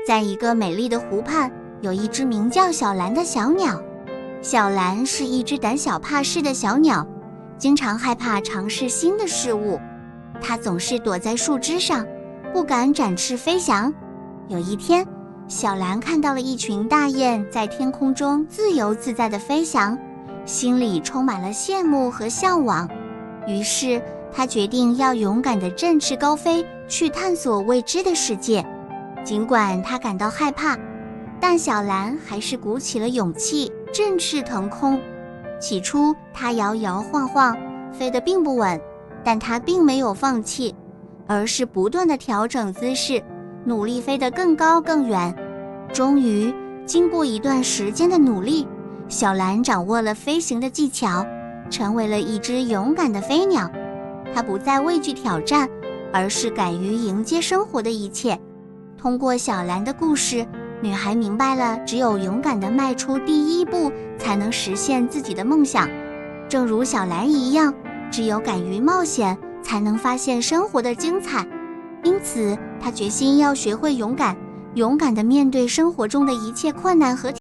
在一个美丽的湖畔，有一只名叫小蓝的小鸟。小蓝是一只胆小怕事的小鸟，经常害怕尝试新的事物。它总是躲在树枝上，不敢展翅飞翔。有一天，小蓝看到了一群大雁在天空中自由自在地飞翔，心里充满了羡慕和向往。于是，它决定要勇敢地振翅高飞，去探索未知的世界。尽管它感到害怕，但小蓝还是鼓起了勇气，振翅腾空。起初，它摇摇晃晃，飞得并不稳，但它并没有放弃，而是不断地调整姿势，努力飞得更高更远。终于，经过一段时间的努力，小蓝掌握了飞行的技巧，成为了一只勇敢的飞鸟。它不再畏惧挑战，而是敢于迎接生活的一切。通过小蓝的故事，女孩明白了，只有勇敢地迈出第一步，才能实现自己的梦想。正如小蓝一样，只有敢于冒险，才能发现生活的精彩。因此，她决心要学会勇敢，勇敢地面对生活中的一切困难和